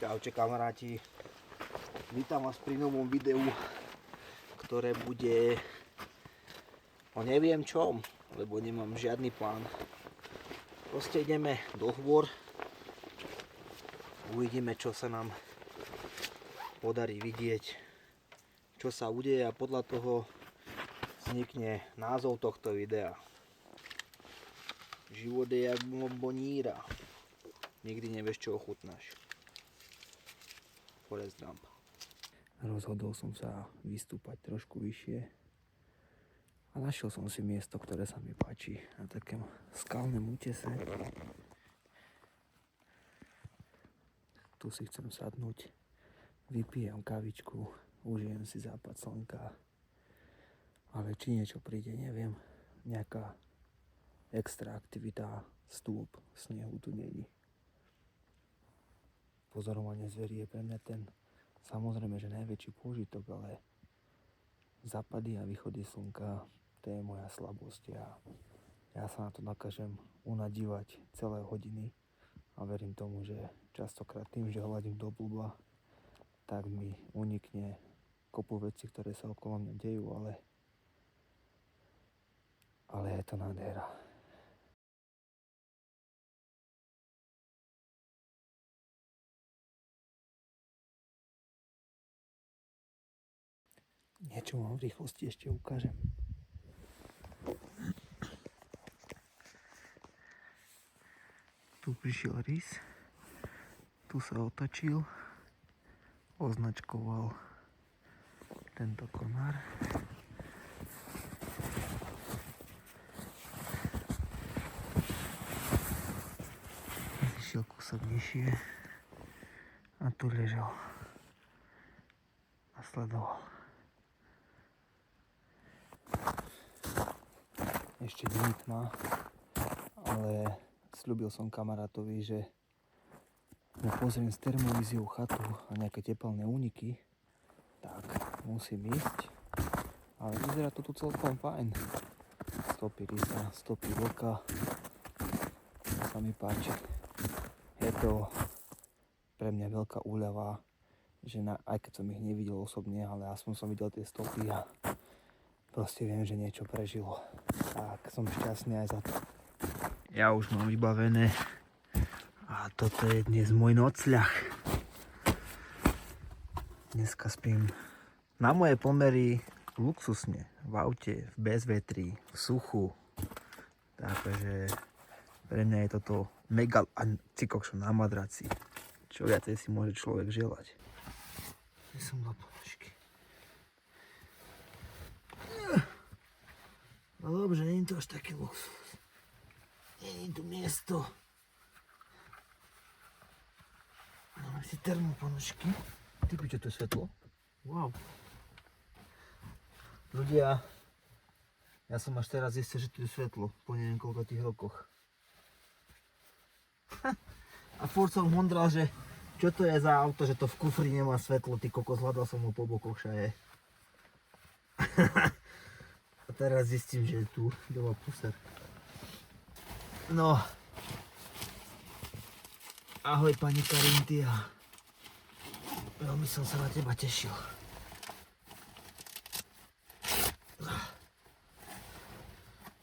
Čaute kamaráti, vítam vás pri novom videu, ktoré bude o neviem čom, lebo nemám žiadny plán. Proste ideme do hôr, uvidíme, čo sa nám podarí vidieť, čo sa udeje a podľa toho vznikne názov tohto videa. Život je jak bomboníra, nikdy nevieš, čo ochutnáš. Forrest Gump. Rozhodol som sa vystúpať trošku vyššie a našiel som si miesto, ktoré sa mi páči, na takém skalnom útese. Tu si chcem sadnúť, vypijem kavičku, užijem si západ slnka, ale či niečo príde, neviem. Nejaká extra aktivita, stĺp snehu tu není. Pozorovanie zverí je pre mňa ten, samozrejme, že najväčší pôžitok, ale západy a východy slnka, to je moja slabosť a ja sa na to dokážem unadívať celé hodiny a verím tomu, že častokrát tým, že hľadím do blba, tak mi unikne kopu vecí, ktoré sa okolo mňa dejú, ale je to nádhera. Niečo vám v rýchlosti ešte ukážem. Tu prišiel rys, tu sa otočil, označkoval tento konár. Zišiel kúsok nižšie a tu ležal a sledoval. Ešte nie tma, ale sľúbil som kamarátovi, že mu pozriem z termovíziou chatu a nejaké tepelné úniky, tak musím ísť, ale vyzerá to tu celkom fajn. Stopy rysa, stopy vlka, to sa mi páči. Je to pre mňa veľká úľava, že aj keď som ich nevidel osobne, ale aspoň som videl tie stopy a proste viem, že niečo prežilo. Tak som šťastný aj za to. Ja už mám vybavené a toto je dnes môj nocľah. Dneska spím na moje pomery luxusne, v aute, v bezvetrí, v suchu. Takže pre mňa je toto mega cikokšo na madraci. Čo viacej si môže človek želať. Ja som na ponožky. No dobré, nie je to až taký luxus. Nie je tu miesto. Máme si termoponožky. Ty piče, to je svetlo? Wow. Ľudia, ja som až teraz zistil, že tu je svetlo. Po neviem koľko tých rokoch. A furt som hondral, že čo to je za auto, že to v kufri nemá svetlo. Ty kokos, hľadal som ho po bokoch všade. A teraz zistím, že je tu doma puser. No. Ahoj pani Karintia. Veľmi som sa na teba tešil.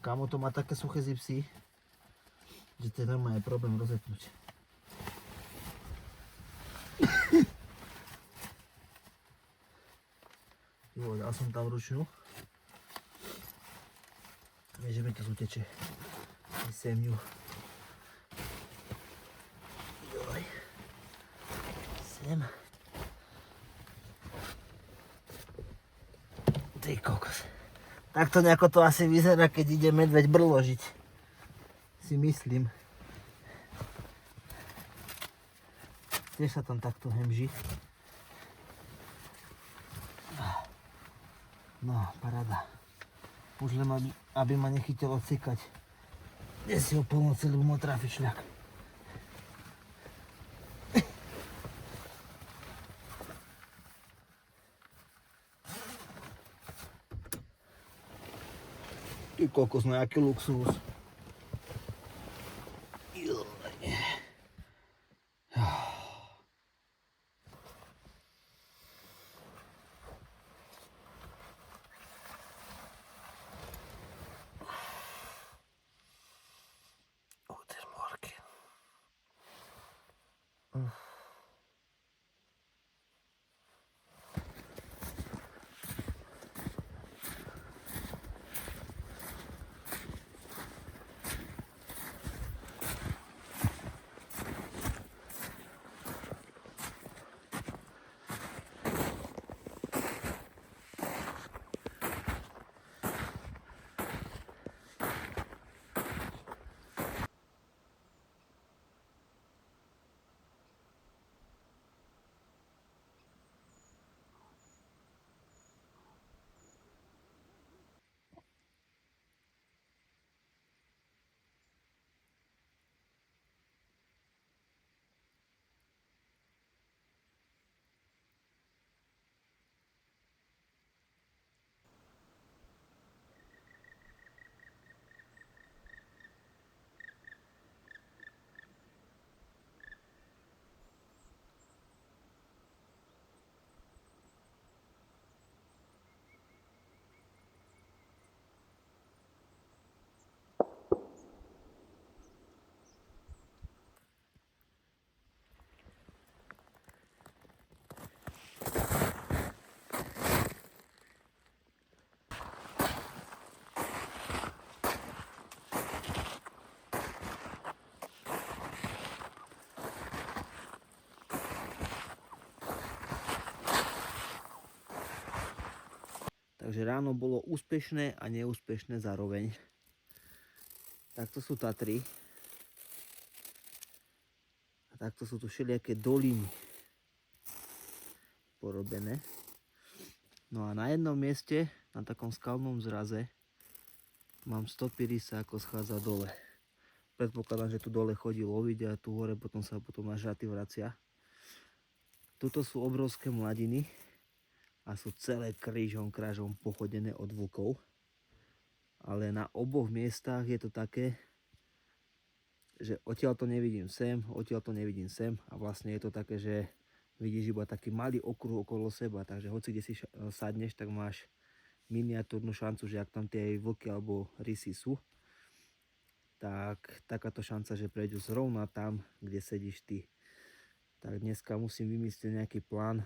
Kámo, to má také suché zipsy, že to je normálne problém rozetnúť. Jo, dal som tam ručnú. Nie, že mi to zuteče. Sem ju. Joj. Sem. Ty kokos. Takto nejako to asi vyzerá, keď ide medveď brložiť. Si myslím. Tiež sa tam takto hemží. No, paráda. Už len aby ma nechytilo cikať. Kde si ho plno celú motrafi šľak. Ty kokos, no jaký luxus. Takže ráno bolo úspešné a neúspešné zároveň. Takto sú Tatry. A takto sú tu všelijaké doliny porobené. No a na jednom mieste, na takom skalnom zraze, mám stopy rysa, ako schádza dole. Predpokladám, že tu dole chodí loviť a tu hore potom sa až raty vracia. Tuto sú obrovské mladiny a sú celé krížom krážom pochodené od vlkov. Ale na oboch miestach je to také, že odtiaľ to nevidím sem, odtiaľ to nevidím sem a vlastne je to také, že vidíš iba taký malý okruh okolo seba, takže hoci kde si sadneš, tak máš miniatúrnu šancu, že ak tam tie vlky alebo rysy sú, tak takáto šanca, že prejdú zrovna tam, kde sedíš ty. Tak dneska musím vymyslieť nejaký plán,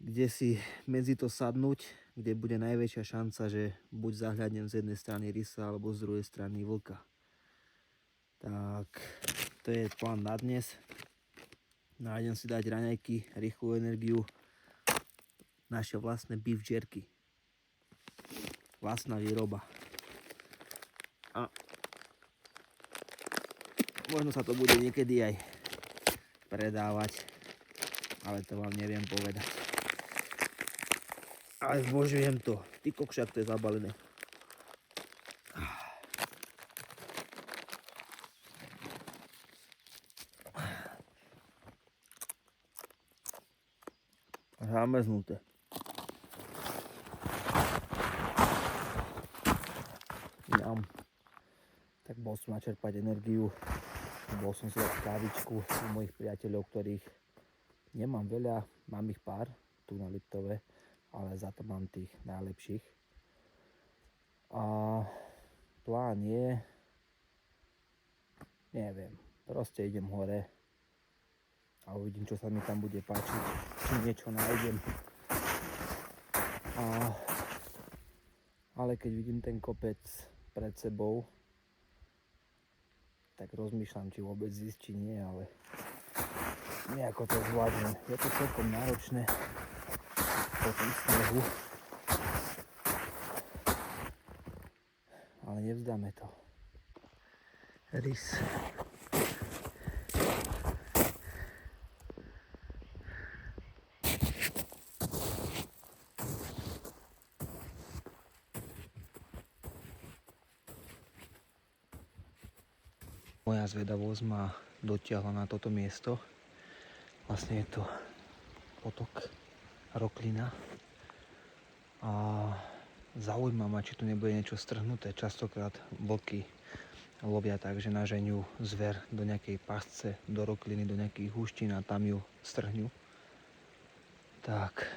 kde si medzi to sadnúť, kde bude najväčšia šanca, že buď zahľadnem z jednej strany rysa, alebo z druhej strany vlka. Tak, to je plán na dnes. Nájdem si dať raňajky, rýchlu energiu, naše vlastné beef jerky. Vlastná výroba. A možno sa to bude niekedy aj predávať, ale to vám neviem povedať. Ale zbožujem to. Ty kokšak, to je zabalené. Zamrznuté. Tak bol som načerpať energiu. Bol som si dať kávičku u mojich priateľov, ktorých nemám veľa, mám ich pár tu na Liptove, ale za to mám tých najlepších. A plán je, neviem, proste idem hore a uvidím, čo sa mi tam bude páčiť, či niečo nájdem. Ale keď vidím ten kopec pred sebou, tak rozmýšľam, či vôbec ísť, či nie, ale nejako to zvládnem. Je to celkom náročné po tom snehu, ale nevzdáme to. Rys. Moja zvedavosť ma dotiahla na toto miesto. Vlastne je to potok Roklina. A zaujíma ma, či tu nebude niečo strhnuté. Častokrát vlky lovia tak, že naženú zver do nejakej pasce, do rokliny, do nejakých húštín a tam ju strhňu. Tak,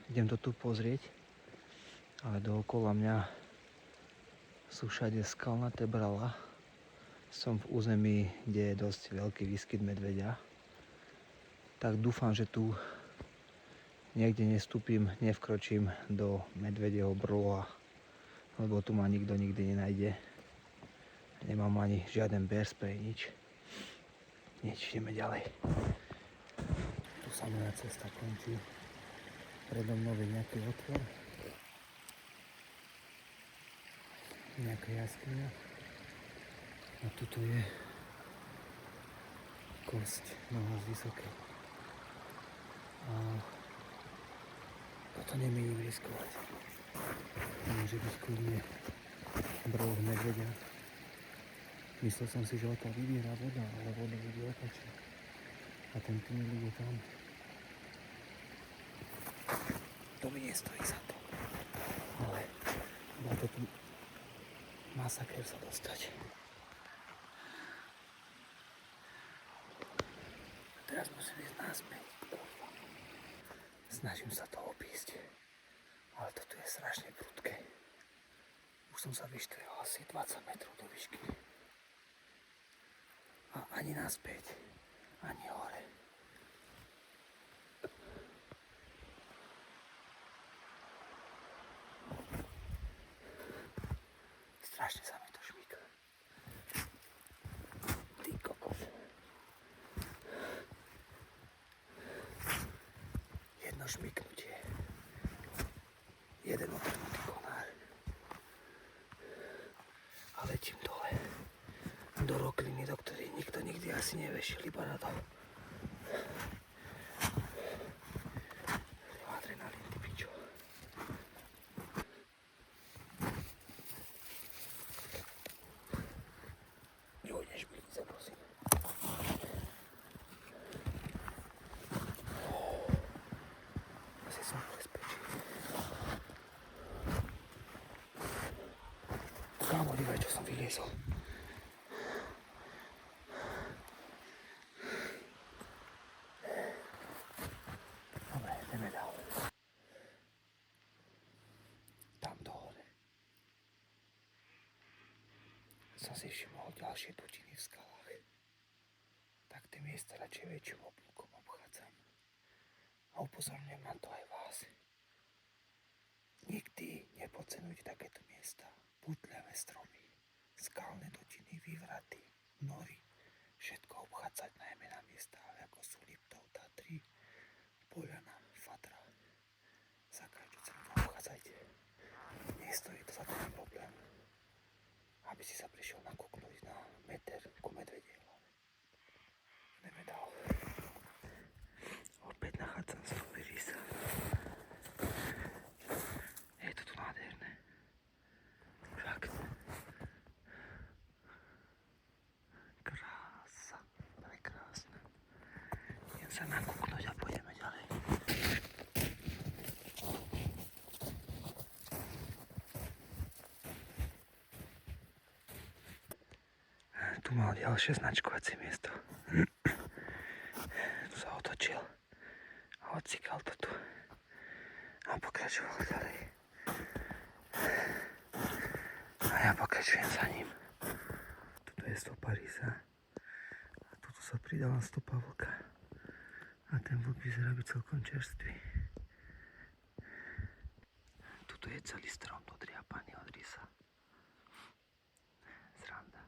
idem to tu pozrieť, ale dookola mňa sú všade skalnaté brala som v území, kde je dosť veľký výskyt medveďa. Tak dúfam, že tu niekde nestúpim, nevkročím do medvedieho brloa, lebo tu ma nikto nikdy nenájde. Nemám ani žiaden bear spray, nič. Ideme ďalej. Tu sa moja cesta končí. Predo mnou je nejaký otvor. Nejaká jaskyňa. A tuto je kosť noha z vysoké. A toto nemienim riskovať. To môže byť kľudne brloh medveďa. Myslel som si, že odtiaľ vybiera voda, ale voda ide opačne. A ten tunel ide tam. To mi nestojí za to. Ale bol to tu masakér sa dostať. Teraz musím ísť naspäť. Snažím sa to obísť. Ale toto je strašne prudké. Už som sa vyštrel asi 20 metrov do výšky. A ani naspäť, ani hore. Strašne sa mi to šmýka. Ty kokos. Jedno šmyknutie. Jeden otrhnutý konár. A letím dole. Do rokliny, do ktorej nikto nikdy asi nevešiel, iba na to. Adrenalín, ty pičo. Nejdeš mi sa, prosím. Asi som v bezpečí. Kámo, dívaj, čo som vyliezol. Som si všimol ďalšie dutiny v skalách. Tak tie miesta radšej väčším oblúkom obchádzam. A upozorňujem na to aj vás. Nikdy nepodceňujte takéto miesta. Butľavé stromy, skalné dutiny, vývraty, nory. Všetko obchádzať najmä na miestach, ako sú Liptov, Tatry, Poľana, Fatra. Za každú cenu obchádzajte. Nestojí to za ten problém. Aby si sa prišiel nakúknuť na meter ku medvedej hlave. Ideme dál. Opäť nachádzam stopy rysa. Je to tu nádherné. Fakt. Krása. Prekrásne. Idem sa nakúknuť a pôjdeme ďalej. Tu mal ďalšie značkovacie miesto. Tu sa otočil a odcikal to tu a pokračoval ďalej. A ja pokračujem za ním. Tuto je stopa rysa a tuto sa pridala stopa vlka. A ten vlk vyzerá byť celkom čerstvý. Tuto je celý strom dodriapaný od rysa. Sranda.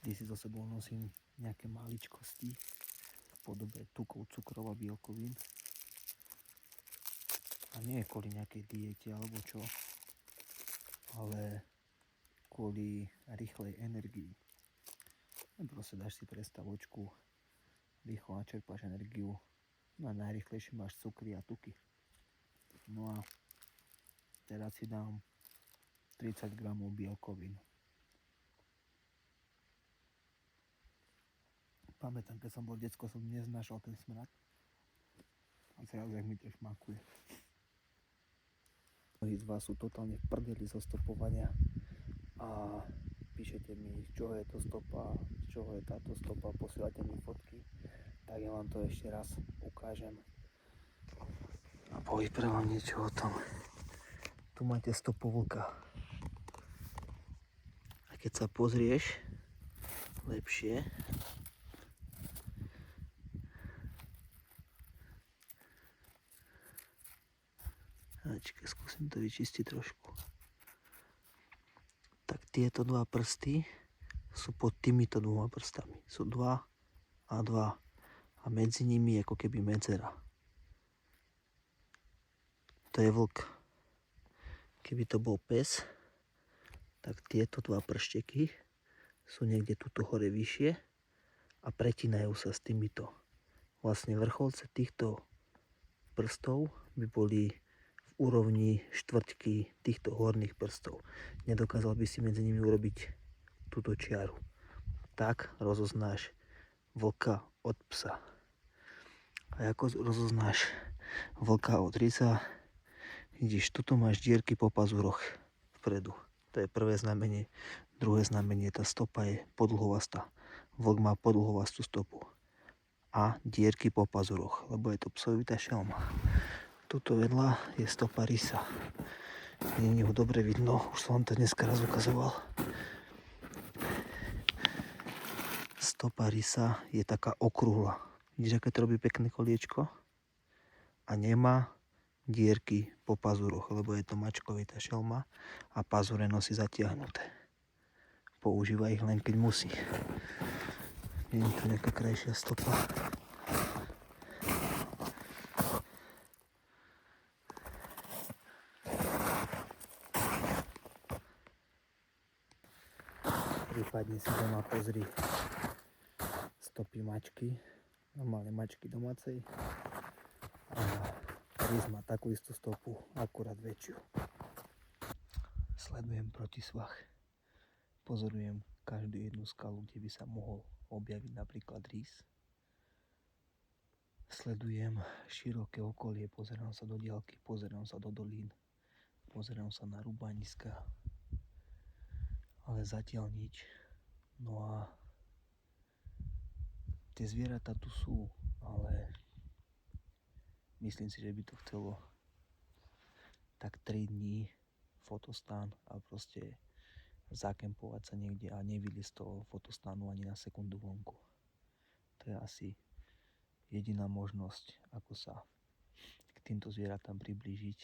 Vždy si so sebou nosím nejaké maličkosti v podobe tukov, cukrov a bielkovín. A nie kvôli nejakej diete alebo čo, ale kvôli rýchlej energii. Proste dáš si prestavočku, rýchlo načerpáš energiu, no a najrýchlejšie máš cukry a tuky. No a teraz si dám 30 gramov bielkovín. Pamätám, keď som bol decko, som neznášal ten smrad. A teraz, jak mi to šmakuje. Mnohí z vás sú totálne v prdeli zo stopovania a píšete mi, z čoho je to stopa, z čoho je táto stopa, posielate mi fotky, tak ja vám to ešte raz ukážem a povyprávam niečo o tom. Tu máte stopu vlka. A keď sa pozrieš lepšie, skúsim to vyčistiť trošku. Tak tieto dva prsty sú pod týmito dvoma prstami. Sú 2 a 2 a medzi nimi je ako keby medzera. To je vlk. Keby to bol pes, tak tieto dva pršteky sú niekde tuto hore vyššie a pretínajú sa s týmito. Vlastne vrcholce týchto prstov by boli v úrovni štvrťky týchto horných prstov. Nedokázal by si medzi nimi urobiť túto čiaru. Tak rozoznáš vlka od psa. A ako rozoznáš vlka od rysa? Vidíš, tuto máš dierky po pazuroch vpredu. To je prvé znamenie. Druhé znamenie, tá stopa je podlhovastá. Vlk má podlhovastú stopu. A dierky po pazuroch, lebo je to psovitá šelma. Tuto vedľa je stopa rysa. Nie ho dobre vidno, už som vám to dneska raz ukazoval. Stopa rysa je taká okrúhla. Vidíš, aké to robí pekné koliečko? A nemá dierky po pazuroch, lebo je to mačkovitá šelma a pazure nosí zatiahnuté. Používa ich len keď musí. Nie je to nejaká krajšia stopa. Prípadne si doma pozri stopy mačky, normálne mačky domácej. A rys má takú istú stopu, akurát väčšiu. Sledujem protisvah. Pozorujem každú jednu skalu, kde by sa mohol objaviť napríklad rys. Sledujem široké okolie, pozerám sa do diaľky, pozerám sa do dolín, pozerám sa na rúbaniska, ale zatiaľ nič. No a tie zvieratá tu sú, ale myslím si, že by to chcelo tak 3 dní fotostán a proste zakempovať sa niekde a nevyliesť z toho fotostánu ani na sekundu vonku. To je asi jediná možnosť, ako sa k týmto zvieratám priblížiť.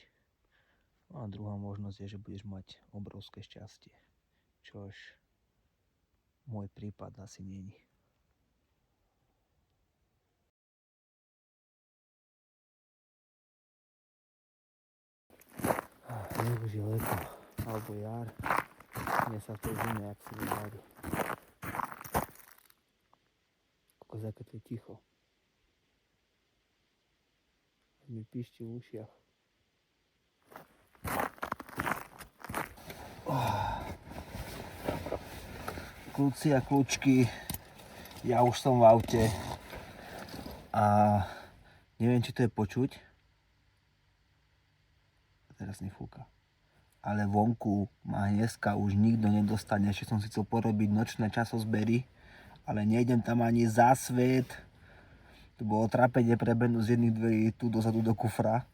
No a druhá možnosť je, že budeš mať obrovské šťastie, čož môj prípad asi není. Nech už je leto, alebo jar, mne sa v tej zime, jak si vyhľadí. Kokos, aké to je ticho. Mi píšti v ušiach. Kľúci a kľúčky, ja už som v aute a neviem, či to je počuť. Teraz nefúka. Ale vonku ma dneska už nikto nedostane. Ešte som si chcel porobiť nočné časozbery, ale nejdem tam ani za svet. To bolo trápenie prebehnúť z jedných dverí tu dozadu do kufra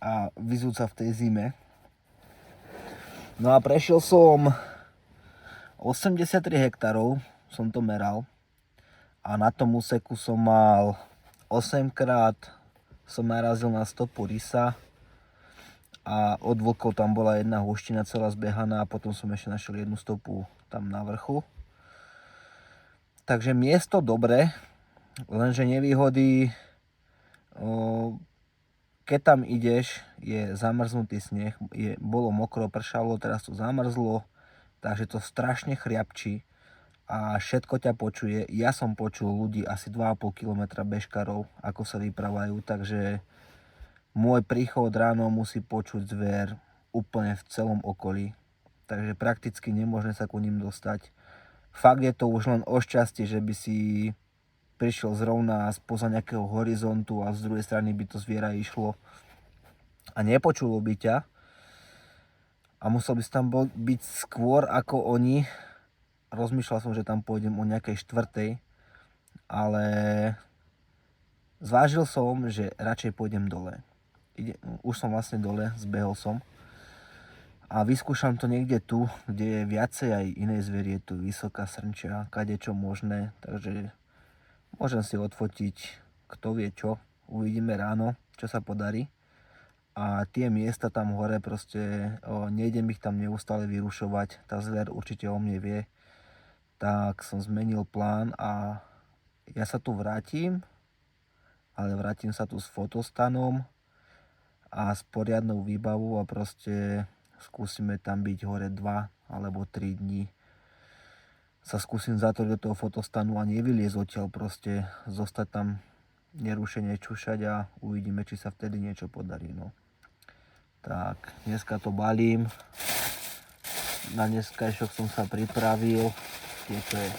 a vyzúť sa v tej zime. No a prešiel som 83 hektárov, som to meral. A na tom úseku som mal 8 krát som narazil na stopu rysa. A od vlkov tam bola jedna húština celá zbehaná a potom som ešte našiel jednu stopu tam na vrchu. Takže miesto dobre, lenže nevýhody, keď tam ideš, je zamrznutý sneh, bolo mokro, pršalo, teraz to zamrzlo, takže to strašne chriapčí a všetko ťa počuje. Ja som počul ľudí asi 2,5 km bežkarov, ako sa vyprávajú, takže môj príchod ráno musí počuť zver úplne v celom okolí, takže prakticky nemôžeme sa ku ním dostať. Fakt je to už len o šťastie, že by si prišiel zrovna spoza nejakého horizontu a z druhej strany by to zviera išlo a nepočulo by ťa a musel by si tam byť skôr ako oni. Rozmýšľal som, že tam pôjdem o nejakej 4, ale zvážil som, že radšej pôjdem dole. Už som vlastne dole, zbehol som a vyskúšam to niekde tu, kde je viacej aj inej zverie, tu vysoká srnčia, kadečo možné, takže môžem si odfotiť, kto vie čo, uvidíme ráno, čo sa podarí. A tie miesta tam hore proste, nejdem ich tam neustále vyrušovať, tá zver určite o mne vie, tak som zmenil plán a ja sa tu vrátim, ale vrátim sa tu s fotostanom a s poriadnou výbavou a proste skúsime tam byť hore 2 alebo 3 dní. Sa skúsim zatvoriť do toho fotostanu a nevyliezť odtiaľ, proste zostať tam nerušene čušať a uvidíme, či sa vtedy niečo podarí. No. Tak, dneska to balím. Na dneskajšok som sa pripravil. Tieto je.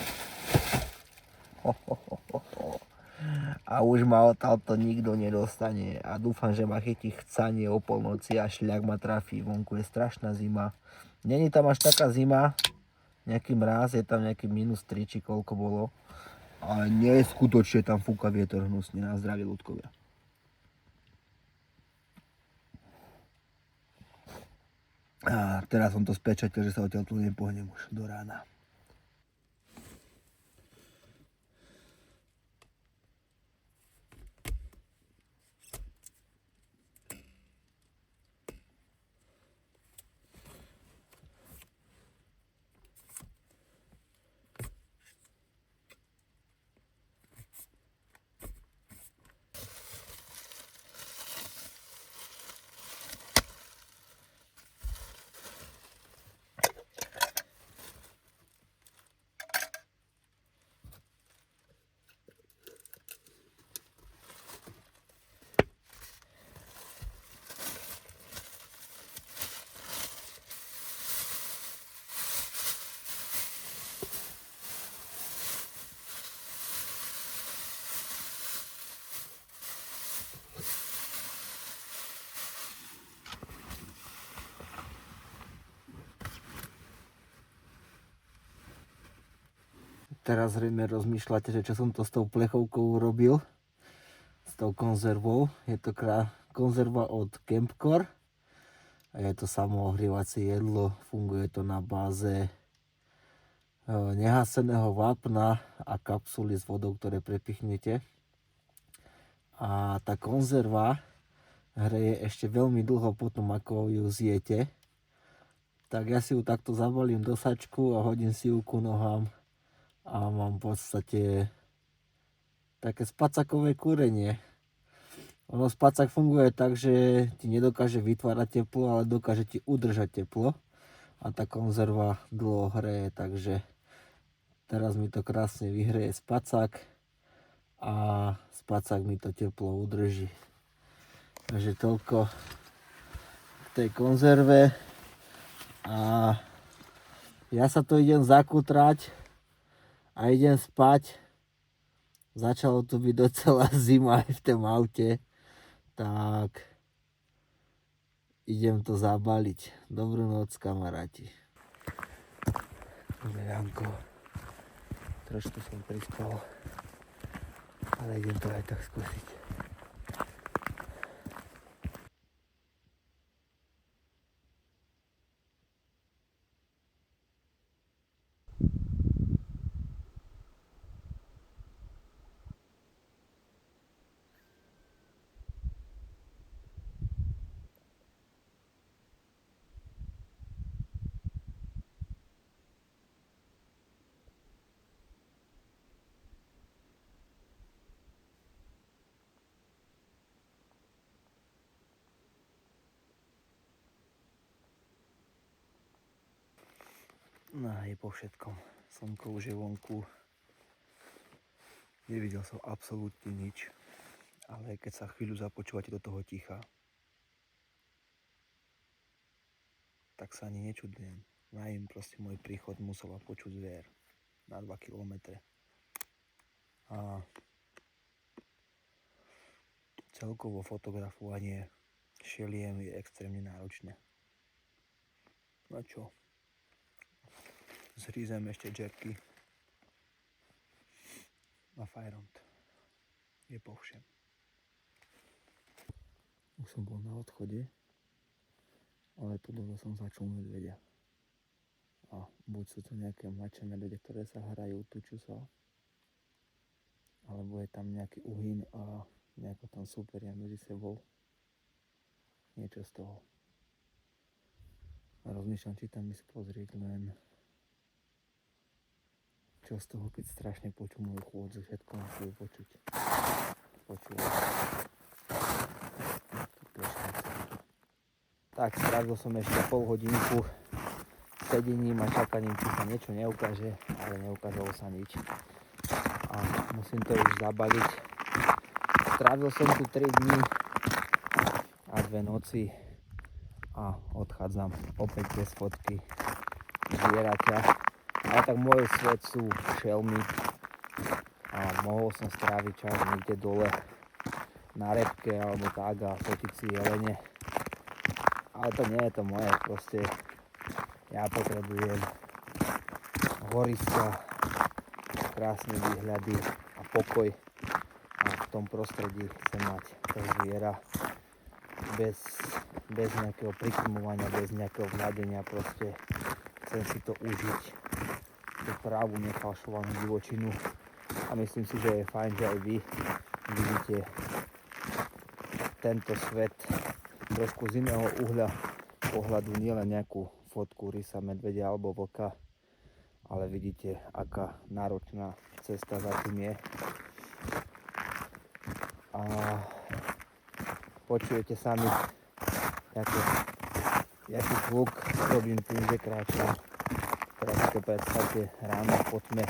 A už ma odtiaľto nikto nedostane. A dúfam, že ma chytí chcanie o polnoci a šľak ma trafí. Vonku je strašná zima. Není tam až taká zima. Nejaký mráz, je tam nejaký -3 či koľko bolo. Ale neskutočne tam fúka vietor hnusne. Na zdravie ľudkovia. A teraz som to spečatil, že sa odtiaľ tu nepohnem už do rána. Teraz zrejme rozmýšľate, že čo som to s tou plechovkou urobil, s tou konzervou. Je to konzerva od Campcore a je to samoohrievacie jedlo. Funguje to na báze nehaseného vápna a kapsuly s vodou, ktoré prepichnete. A tá konzerva hreje ešte veľmi dlho potom, ako ju zjete. Tak ja si ju takto zabalím do sačku a hodím si ju ku nohám. A mám v podstate také spacakové kúrenie. Ono spacak funguje tak, že ti nedokáže vytvárať teplo, ale dokáže ti udržať teplo. A tá konzerva dlho hreje, takže teraz mi to krásne vyhreje spacak a spacak mi to teplo udrží. Takže toľko k tej konzerve. A ja sa to idem zakutrať a idem spať. Začalo tu byť docela zima aj v tom aute, tak idem to zabaliť. Dobrú noc, kamaráti. Dobré ránko. Trošku som prispal, ale idem to aj tak skúsiť. No je po všetkom. Slnko už je vonku. Nevidel som absolútne nič. Ale keď sa chvíľu započúvate do toho ticha, tak sa ani nečudujem. Na im proste môj príchod musela počuť zvier na 2 kilometre. A celkovo fotografovanie šeliem je extrémne náročné. No čo? Zřízem ešte jerky a fajront. Je po všem. Už som bol na odchode, ale tu dole som začul medvedia. A buď sú to nejaké mladšie medvede, ktoré sa hrajú, tučú sa, alebo je tam nejaký uhyn a nejako tam súperia medzi sebou. Niečo z toho. A rozmýšľam, či tam ísť pozrieť, len čo z toho, keď strašne počuť moju chôdzu, všetko musí počuť. Počúvať. Tak, strávil som ešte pol hodinku sedením a čakaním, či sa niečo neukáže, ale neukázalo sa nič. A musím to už zabaliť. Strávil som tu 3 dní a 2 noci a odchádzam opäť bez fotky zvieraťa. Ale tak môj svet sú šelmy a mohol som stráviť čas niekde dole na repke alebo tak a fotiť si jelene. Ale to nie je to moje, proste ja potrebujem horiska, krásne výhľady a pokoj a v tom prostredí chcem mať to zviera bez nejakého prikrmovania, bez nejakého vnadenia, proste chcem si to užiť, tú pravú nefalšovanú divočinu a myslím si, že je fajn, že aj vy vidíte tento svet trošku z iného uhľa pohľadu, nielen nejakú fotku rysa, medvedia alebo vlka, ale vidíte, aká náročná cesta za tým je. A počujete sami, jaký zvuk robím tým, že kráčam. Teraz si to predstavte ráno po tme.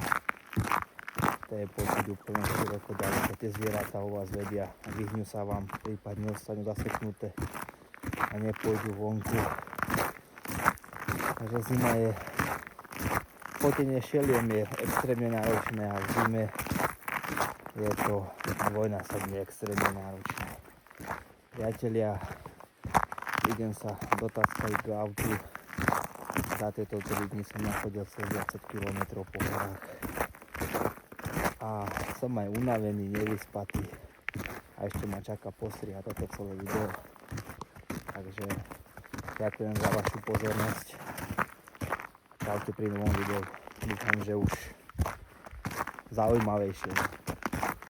To je počuť úplne široko ďaleko. Tie zvieratá u vás vedia, vyhnú sa vám, prípadne ostanú zaseknuté a nepôjdu vonku. Takže zima je, fotenie šeliem je extrémne náročné a v zime je to dvojnásobne extrémne náročné. Priatelia, idem sa dotackať k autu. Za tieto 3 dní som nachodil cez 20 km po horách. A som aj unavený, nevyspatý. A ešte ma čaká postrihať toto celé video. Takže ďakujem za vašu pozornosť. Čaute pri novom videu. Dúfam, že už zaujímavejšie.